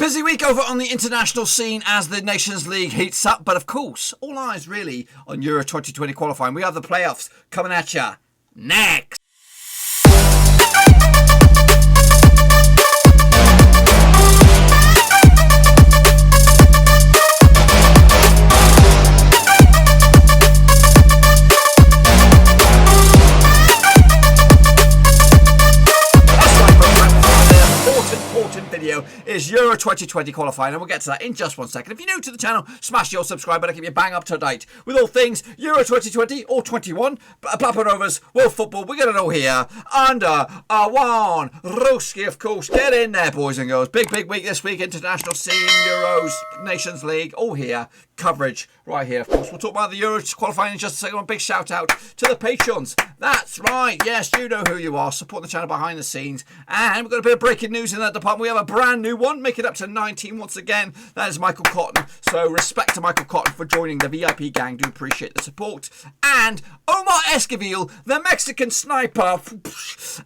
Busy week over on the international scene as the Nations League heats up, but of course, all eyes really on Euro 2020 qualifying. We have the playoffs coming at ya next. Video is Euro 2020 qualifying, and we'll get to that in just 1 second. If you're new to the channel, smash your subscribe button, keep you bang up to date with all things Euro 2020 or 21. Papa Rovers, World Football, we're going to know here under one Ruski, of course. Get in there, boys and girls. Big week this week. International scene, Euros, Nations League, all here. Coverage right here, of course. We'll talk about the Euro qualifying in just a second. A big shout out to the patrons. That's right. Yes, you know who you are. Support the channel behind the scenes. And we've got a bit of breaking news in that department. We have a brand new one, make it up to 19 once again. That is Michael Cotton. So respect to Michael Cotton for joining the VIP gang. Do appreciate the support. And Omar Esquivel, the Mexican sniper,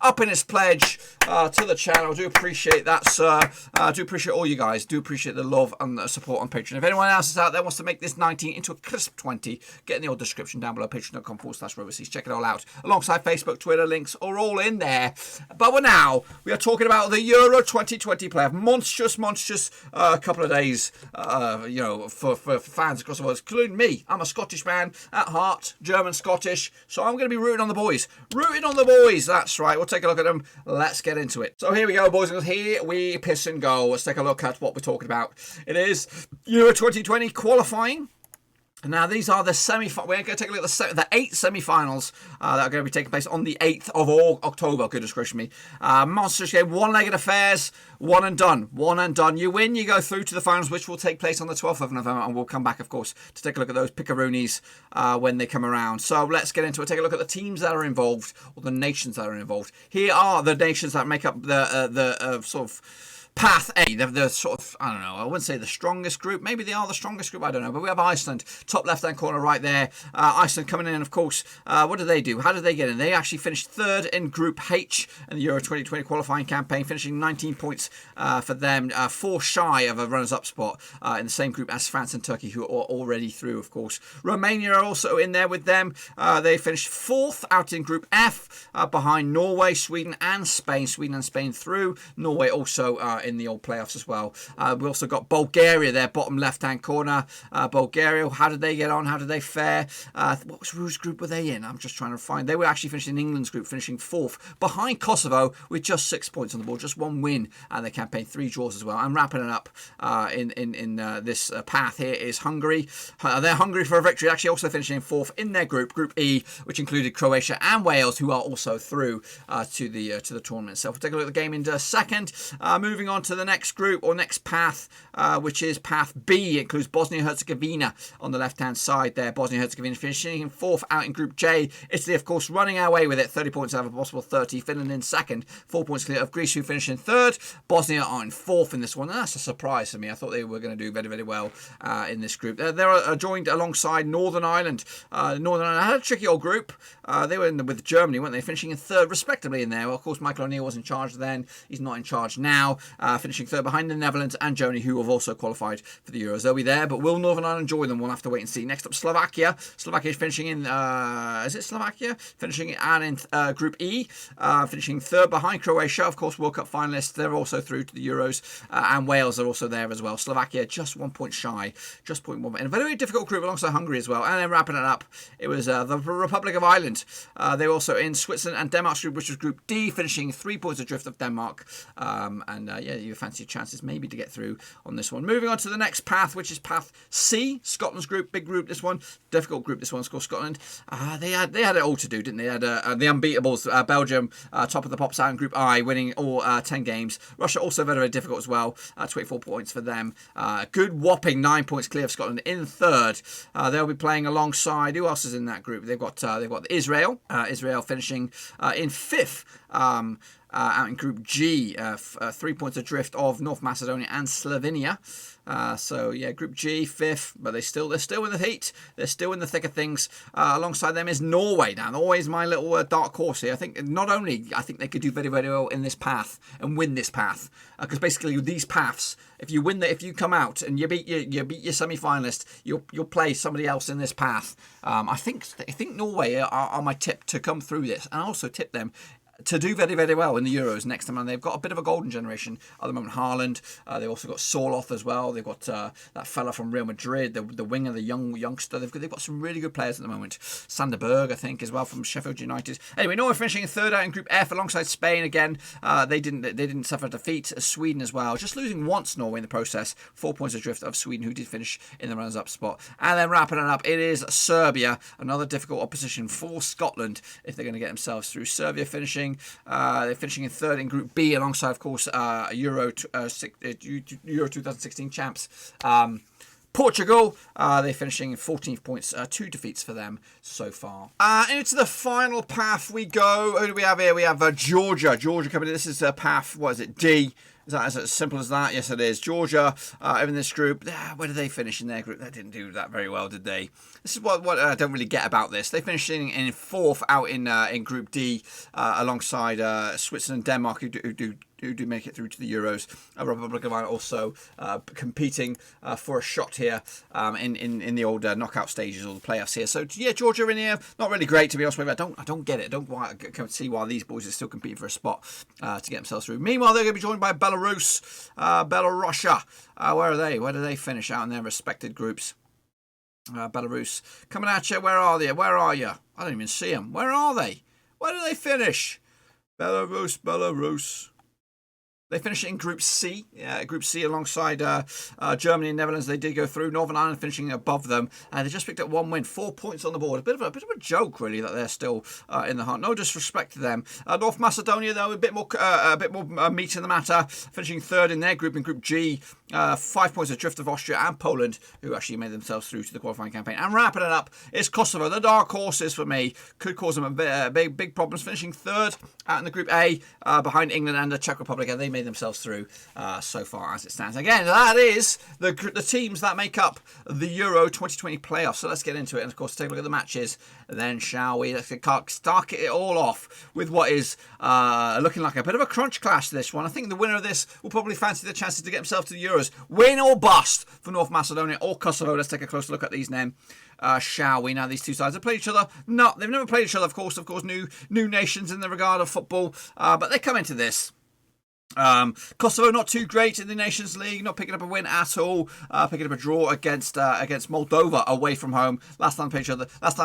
up in his pledge to the channel. Do appreciate that, sir. Do appreciate all you guys. Do appreciate the love and the support on Patreon. If anyone else is out there wants to make this 19 into a crisp 20, get in the old description down below, patreon.com/Roverseas. Check it all out. Alongside Facebook, Twitter links are all in there. But we are talking about the Euro 2020 playoff. Monstrous couple of days, for fans across the world, including me. I'm a Scottish man at heart, German-Scottish, so I'm going to be rooting on the boys. Rooting on the boys, that's right. We'll take a look at them. Let's get into it. So here we go, boys and girls. Here we piss and go. Let's take a look at what we're talking about. It is Euro 2020 qualifying. Now, these are the semi-finals. We're going to take a look at the 8 semi-finals that are going to be taking place on the 8th of October. Goodness gracious me. Monstrous game, one-legged affairs, one and done. One and done. You win, you go through to the finals, which will take place on the 12th of November. And we'll come back, of course, to take a look at those pickaroonies when they come around. So let's get into it. Take a look at the teams that are involved, or the nations that are involved. Here are the nations that make up the sort of Path A, the sort of, I don't know, I wouldn't say the strongest group. Maybe they are the strongest group, I don't know. But we have Iceland, top left-hand corner right there. Iceland coming in, of course. What did they do? How did they get in? They actually finished third in Group H in the Euro 2020 qualifying campaign, finishing 19 points for them, 4 shy of a runners-up spot in the same group as France and Turkey, who are already through, of course. Romania are also in there with them. They finished 4th out in Group F, behind Norway, Sweden and Spain. Sweden and Spain through. Norway also in the old playoffs as well. We also got Bulgaria there, bottom left-hand corner. Bulgaria, how did they get on? How did they fare? Whose group were they in? I'm just trying to find. They were actually finishing in England's group, finishing 4th, behind Kosovo with just 6 points on the board, just 1 win and their campaign, 3 draws as well. And wrapping it up in this path here is Hungary. They're hungry for a victory, actually also finishing in 4th in their group, Group E, which included Croatia and Wales, who are also through to the tournament itself. We'll take a look at the game in a second. Moving on to the next group or next path, which is Path B. It includes Bosnia-Herzegovina on the left-hand side there. Bosnia-Herzegovina finishing in 4th out in Group J. Italy, of course, running our way with it, 30 points out of a possible 30. Finland in 2nd, 4 points clear of Greece, who finished in 3rd. Bosnia are in 4th in this one, and that's a surprise to me. I thought they were going to do very well in this group. They're joined alongside Northern Ireland. Northern Ireland had a tricky old group. They were with Germany, weren't they? Finishing in 3rd, respectively, in there. Well, of course, Michael O'Neill was in charge then. He's not in charge now. Finishing 3rd behind the Netherlands and Germany, who have also qualified for the Euros. They'll be there, but will Northern Ireland join them? We'll have to wait and see. Next up, Slovakia. Slovakia is finishing in, is it Slovakia? Finishing in Group E, finishing 3rd behind Croatia, of course, World Cup finalists. They're also through to the Euros, and Wales are also there as well. Slovakia just 1 point shy, just 0.1. And a very difficult group alongside Hungary as well. And then wrapping it up, it was the Republic of Ireland. They were also in Switzerland and Denmark's group, which was Group D, finishing 3 points adrift of Denmark. Yeah, you fancy your chances maybe to get through on this one. Moving on to the next path, which is Path C, Scotland's group, big group this one, difficult group this one, of course, Scotland. They had it all to do, didn't they? They had the unbeatables, Belgium, top of the pops out in Group I, winning all 10 games. Russia also very difficult as well, 24 points for them. Good whopping 9 points clear of Scotland in 3rd. They'll be playing alongside, who else is in that group? They've got Israel. Israel finishing in 5th out in Group G, 3 points adrift of North Macedonia and Slovenia. So yeah, Group G, 5th, but they're still in the heat. They're still in the thick of things. Alongside them is Norway. Now, Norway's my little dark horse here. I think they could do very, very well in this path and win this path, because basically with these paths, if you come out and you beat your semi-finalist, you'll play somebody else in this path. I think Norway are my tip to come through this, and I also tip them to do very, very well in the Euros next time. And they've got a bit of a golden generation at the moment. Haaland. They've also got Soloth as well. They've got that fella from Real Madrid, the winger, the youngster. They've got some really good players at the moment. Sanderberg, I think, as well, from Sheffield United. Anyway, Norway finishing in 3rd out in Group F alongside Spain again. They didn't suffer defeat. Sweden as well, just losing once, Norway, in the process. 4 points adrift of Sweden, who did finish in the runners-up spot. And then wrapping it up, it is Serbia, another difficult opposition for Scotland if they're going to get themselves through. Serbia finishing. They're finishing in 3rd in Group B alongside, of course, Euro 2016 champs. Portugal, they're finishing in 14th points, 2 defeats for them so far. Into the final path we go. Who do we have here? We have Georgia. Georgia coming in. This is path, what is it, D? Is that as simple as that? Yes, it is. Georgia, in this group, where did they finish in their group? They didn't do that very well, did they? This is what I don't really get about this. They finished in 4th out in Group D, alongside Switzerland and Denmark, who do make it through to the Euros. Republic of Ireland also competing for a shot here in the old knockout stages or the playoffs here. So yeah, Georgia in here, not really great, to be honest with you. I don't get it. I don't quite see why these boys are still competing for a spot to get themselves through. Meanwhile, they're going to be joined by Belarus, Belarusia. Where are they? Where do they finish out in their respected groups? Belarus coming at you. Where are they? Where are you? I don't even see them. Where are they? Where do they finish? Belarus. They finish in Group C. Group C alongside Germany and Netherlands. They did go through. Northern Ireland finishing above them. They just picked up 1 win, 4 points on the board. A bit of a joke, really, that they're still in the hunt. No disrespect to them. North Macedonia, though, a bit more meat in the matter. Finishing 3rd in their group, in Group G. 5 points adrift of Austria and Poland, who actually made themselves through to the qualifying campaign. And wrapping it up is Kosovo. The dark horses for me. Could cause them big problems. Finishing 3rd out in the Group A, behind England and the Czech Republic. And they made themselves through so far as it stands. Again, that is the teams that make up the Euro 2020 playoffs. So let's get into it and, of course, take a look at the matches. Then, shall we? Let's start it all off with what is looking like a bit of a crunch clash, this one. I think the winner of this will probably fancy the chances to get himself to the Euros. Win or bust for North Macedonia or Kosovo. Let's take a closer look at these then. Shall we? Now, these two sides have played each other. No, they've never played each other, of course, new nations in the regard of football. But they come into this. Kosovo not too great in the Nations League, not picking up a win at all, picking up a draw against Moldova away from home. Last time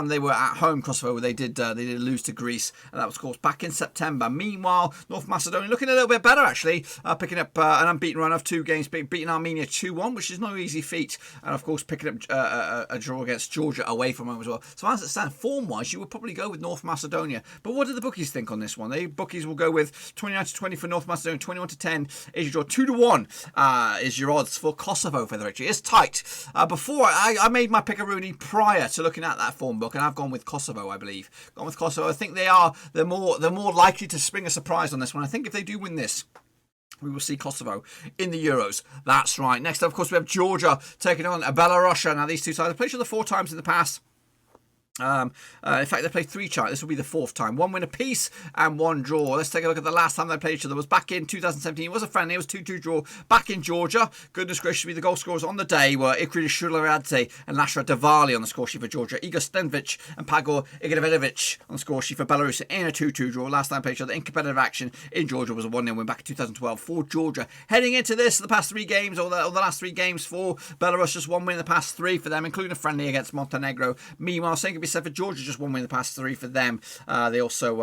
they were at home, Kosovo, they did lose to Greece, and that was, of course, back in September. Meanwhile, North Macedonia looking a little bit better, actually, picking up an unbeaten run of 2 games, beating Armenia 2-1, which is no easy feat, and of course picking up a draw against Georgia away from home as well. So as it stands, form-wise, you would probably go with North Macedonia. But what do the bookies think on this one? The bookies will go with 29-20 for North Macedonia, 21-10 is your draw. 2-1 is your odds for Kosovo for the victory. It's tight. Before I made my pickaroonie prior to looking at that form book, and I've gone with Kosovo, I believe. Gone with Kosovo. I think they're more likely to spring a surprise on this one. I think if they do win this, we will see Kosovo in the Euros. That's right. Next up, of course, we have Georgia taking on Belarusia. Now, these two sides have played each other 4 times in the past. In fact, they played 3 times. This will be the 4th time. 1 win apiece and 1 draw. Let's take a look at the last time they played each other. It was back in 2017. It was a friendly. It was 2-2 draw back in Georgia. Goodness gracious me, the goal scorers on the day were Ikrida Shularadze and Lasha Davali on the score sheet for Georgia. Igor Stenvic and Pagor Igorovic on the score sheet for Belarus in a 2-2 draw. Last time they played each other in competitive action in Georgia was a 1-0 win back in 2012 for Georgia. Heading into this, the past 3 games, or the last 3 games for Belarus, just 1 win in the past 3 for them, including a friendly against Montenegro. Meanwhile, same could be said for Georgia, just 1 win in the past 3 for them. They also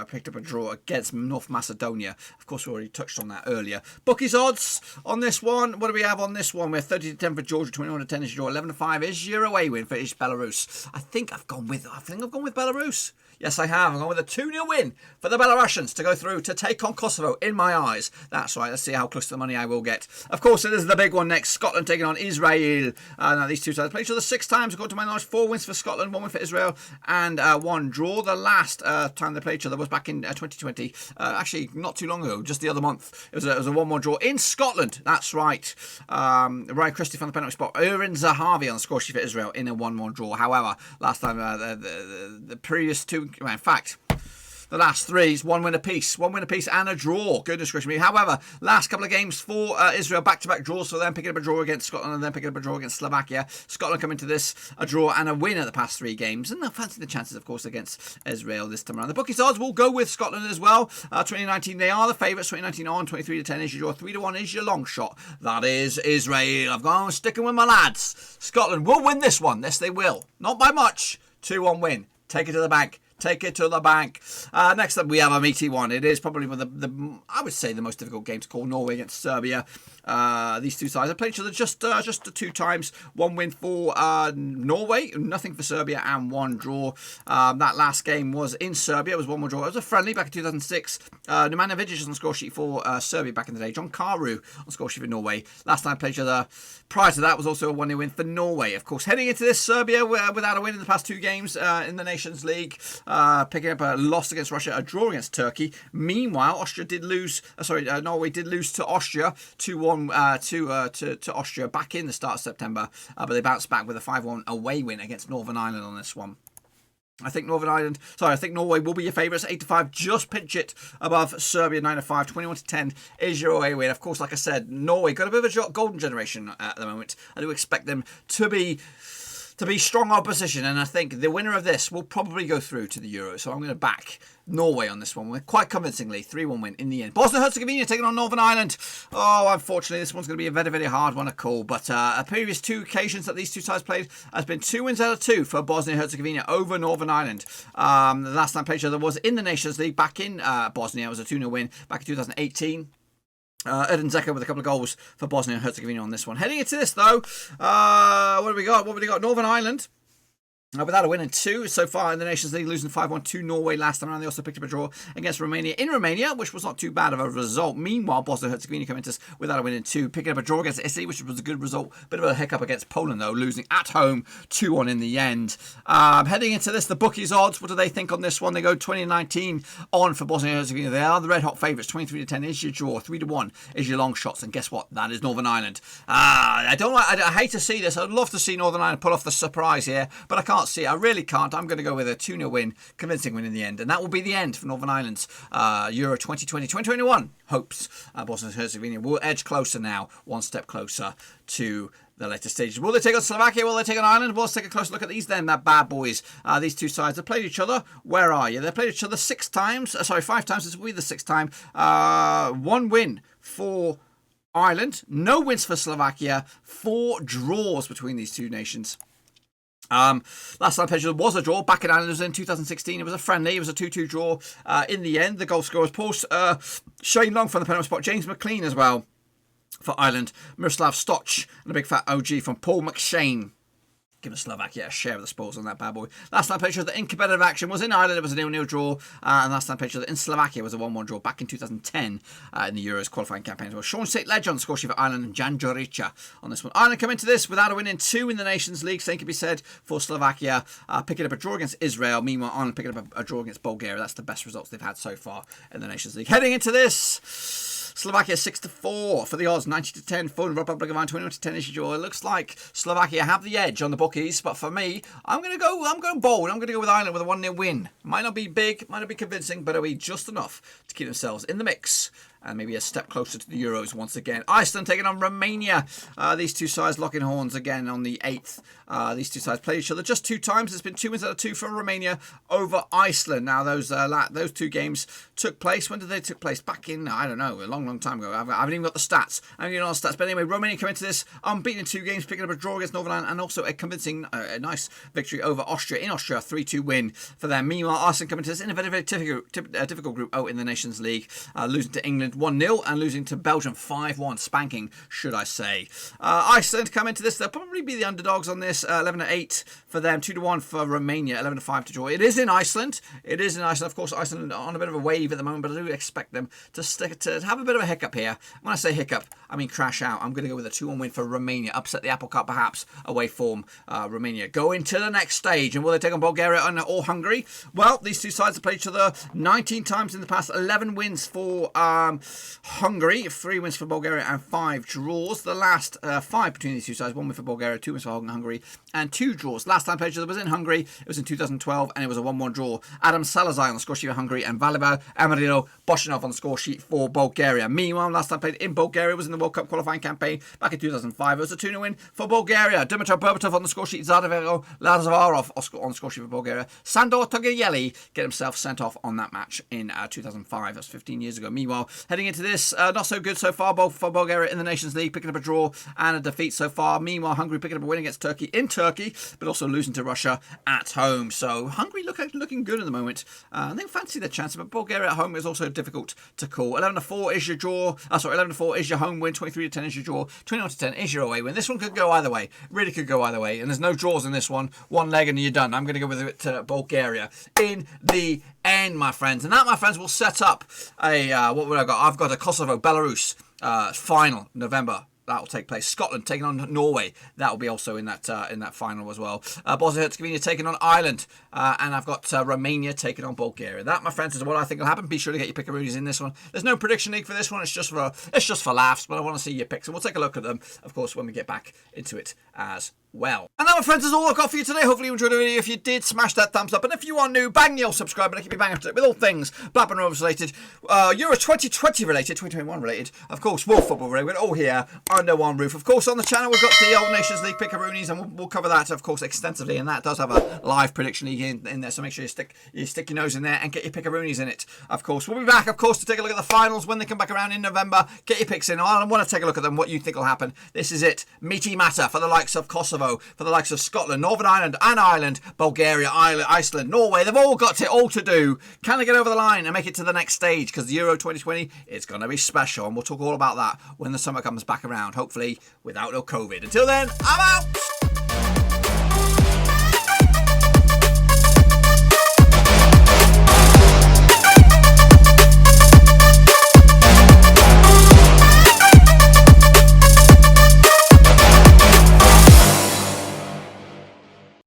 picked up a draw against North Macedonia. Of course, we already touched on that earlier. Bookies odds on this one. What do we have on this one? We're 30-10 for Georgia, 21-10 is your draw, 11-5 is your away win for East Belarus. I think I've gone with Belarus. Yes, I have. I'm going with a 2-0 win for the Belarusians to go through to take on Kosovo in my eyes. That's right. Let's see how close to the money I will get. Of course, it is the big one next. Scotland taking on Israel. Now, these two sides played each other 6 times. According to my knowledge, 4 wins for Scotland. Scotland, 1 win for Israel, and 1 draw. The last time they played each other was back in 2020, actually not too long ago, just the other month. It was a 1-1 draw in Scotland. That's right. Ryan Christie from the penalty spot. Urin Zahavi on the score sheet for Israel in a 1-1 draw. However, last time the previous two, well, in fact, the last 3 is 1 win apiece. 1 win apiece and a draw. Goodness gracious me. However, last couple of games for Israel, back-to-back draws for them, picking up a draw against Scotland and then picking up a draw against Slovakia. Scotland coming to this, a draw and a win at the past 3 games. And they'll fancy the chances, of course, against Israel this time around. The bookies odds will go with Scotland as well. 2019, they are the favourites. 2019 on, 23 to 10 is your draw. 3 to 1 is your long shot. That is Israel. I've gone sticking with my lads. Scotland will win this one. Yes, they will. Not by much. 2-1 win. Take it to the bank. Take it to the bank. Next up, we have a meaty one. It is probably one of the I would say, the most difficult game to call. Norway against Serbia. These two sides have played each other just 2 times. 1 win for Norway, nothing for Serbia, and 1 draw. That last game was in Serbia. It was 1-1 draw. It was a friendly back in 2006. Nemanja Vidic is on the score sheet for Serbia back in the day. John Karu on the score sheet for Norway. Last time played each other prior to that was also a 1-0 win for Norway. Of course, heading into this, Serbia without a win in the past 2 games in the Nations League. Picking up a loss against Russia, a draw against Turkey. Meanwhile, Norway did lose to Austria 2-1 to Austria back in the start of September, but they bounced back with a 5-1 away win against Northern Ireland on this one. I think Norway will be your favourites, 8-5. Just pitch it above Serbia, 9-5. 21-10 is your away win. Of course, like I said, Norway got a bit of a golden generation at the moment. I do expect them to be strong opposition, and I think the winner of this will probably go through to the Euro. So I'm going to back Norway on this one. Quite convincingly, 3-1 win in the end. Bosnia-Herzegovina taking on Northern Ireland. Oh, unfortunately, this one's going to be a very, very hard one to call. But the previous 2 occasions that these two sides played has been 2 wins out of 2 for Bosnia-Herzegovina over Northern Ireland. The last time played each other was in the Nations League back in Bosnia. It was a 2-0 win back in 2018. Edin Dzeko with a couple of goals for Bosnia and Herzegovina on this one. Heading into this, though, what have we got? Northern Ireland. Without a win in 2 so far in the Nations League, losing 5-1 to Norway last time around. They also picked up a draw against Romania in Romania, which was not too bad of a result. Meanwhile, Bosnia-Herzegovina coming to us without a win in 2, picking up a draw against Italy, which was a good result. Bit of a hiccup against Poland, though, losing at home 2-1 in the end. Heading into this, the bookies odds, what do they think on this one? They go 2019 on for Bosnia-Herzegovina. They are the red-hot favourites. 23 to 10 is your draw. 3 to 1 is your long shots. And guess what? That is Northern Ireland. I hate to see this. I'd love to see Northern Ireland pull off the surprise here, but I can't see it. I really can't. I'm going to go with a 2-0 win, convincing win in the end. And that will be the end for Northern Ireland's Euro 2020-2021 hopes. Bosnia-Herzegovina will edge closer now, 1 step closer to the later stages. Will they take on Slovakia? Will they take on Ireland? Well, let's take a closer look at these then, that bad boys. These two sides have played each other. Where are you? They played each other 5 times. This will be the 6th time. 1 win for Ireland. No wins for Slovakia. 4 draws between these two nations. Last time played was a draw back in Ireland. It was in 2016. It was a friendly. It was a 2-2 draw in the end. The goal scorers, Paul Shane Long from the penalty spot, James McLean as well for Ireland, Miroslav Stoch and a big fat OG from Paul McShane. Giving Slovakia a share of the spoils on that bad boy. Last time played in competitive action was in Ireland. It was a 0-0 draw. And last time played in Slovakia was a 1-1 draw back in 2010 in the Euros qualifying campaign. Well, Sean St. Ledger on the score sheet for Ireland and Jan Jurica on this one. Ireland come into this without a win in 2 in the Nations League. Same can be said for Slovakia. Picking up a draw against Israel. Meanwhile, Ireland picking up a draw against Bulgaria. That's the best results they've had so far in the Nations League. Heading into this, Slovakia 6-4 for the odds, 90 to 10 for Republic of Ireland, 21 to 10 is your draw. It looks like Slovakia have the edge on the bookies, but for me, I'm going bold. I'm going to go with Ireland with a 1-0 win. Might not be big, might not be convincing, but it'll be just enough to keep themselves in the mix and maybe a step closer to the Euros once again. Iceland taking on Romania. These two sides locking horns again on the 8th. These two sides played each other just 2 times. It's been 2 wins out of 2 for Romania over Iceland. Now, those 2 games took place. When did they take place? Back in, I don't know, a long, long time ago. I haven't even got the stats. I haven't even got the stats. But anyway, Romania come into this unbeaten in 2 games, picking up a draw against Northern Ireland and also a convincing, nice victory over Austria. In Austria, 3-2 win for them. Meanwhile, Iceland come into this in a very, very difficult group out in the Nations League, losing to England winning 1-0 and losing to Belgium 5-1. Spanking, should I say. Iceland come into this. They'll probably be the underdogs on this. 11-8 for them. 2-1 for Romania. 11-5 to draw. It is in Iceland. It is in Iceland. Of course, Iceland on a bit of a wave at the moment, but I do expect them to have a bit of a hiccup here. When I say hiccup, I mean crash out. I'm going to go with a 2-1 win for Romania. Upset the apple cart, perhaps. Away form, Romania. Go into the next stage. And will they take on Bulgaria or Hungary? Well, these two sides have played each other 19 times in the past. 11 wins for Hungary. 3 wins for Bulgaria and 5 draws. The last 5 between these two sides. 1 win for Bulgaria, 2 wins for Hungary, and 2 draws. Last time played each other was in Hungary. It was in 2012, and it was a 1-1 draw. Adam Salazar on the score sheet for Hungary, and Valibau Amarino Boshinov on the score sheet for Bulgaria. Meanwhile, last time played in Bulgaria was in the World Cup qualifying campaign back in 2005. It was a 2-0 win for Bulgaria. Dimitar Berbatov on the score sheet. Zadavero Lazavarov on the score sheet for Bulgaria. Sandor Togayeli get himself sent off on that match in 2005. That's 15 years ago. Meanwhile, heading into this, not so good so far, both for Bulgaria in the Nations League, picking up a draw and a defeat so far. Meanwhile, Hungary picking up a win against Turkey in Turkey, but also losing to Russia at home. So Hungary looking good at the moment. They fancy their chances, but Bulgaria at home is also difficult to call. 11-4 is your draw. 11-4 is your home win. 23-10 is your draw. 21-10 is your away win. This one could go either way. Really could go either way. And there's no draws in this one. One leg and you're done. I'm going to go with it to Bulgaria in the end, my friends. And that, my friends, will set up a what would I got? I've got a Kosovo Belarus final November. That will take place. Scotland taking on Norway. That will be also in that final as well. Bosnia-Herzegovina taking on Ireland. And I've got Romania taking on Bulgaria. That, my friends, is what I think will happen. Be sure to get your pickaroonies in this one. There's no prediction league for this one. It's just for laughs. But I want to see your picks. And we'll take a look at them, of course, when we get back into it as well. And that, my friends, is all I've got for you today. Hopefully you enjoyed the video. If you did, smash that thumbs up. And if you are new, bang the old subscribe button. Keep you bang up to it with all things Blackburn Rovers related, Euro 2020 related, 2021 related, of course, World Football related. We're all here under one roof. Of course, on the channel, we've got the Old Nations League pickaroonies, and we'll cover that, of course, extensively. And that does have a live prediction league in there. So make sure you stick your nose in there and get your pickaroonies in it. Of course, we'll be back, of course, to take a look at the finals when they come back around in November. Get your picks in. I want to take a look at them, what you think will happen. This is it. Meaty matter for the likes of Kosovo, for the likes of Scotland, Northern Ireland and Ireland, Bulgaria, Iceland, Norway. They've all got it all to do. Can they get over the line and make it to the next stage? Because the Euro 2020 is going to be special, and we'll talk all about that when the summer comes back around, hopefully without no COVID. Until then, I'm out!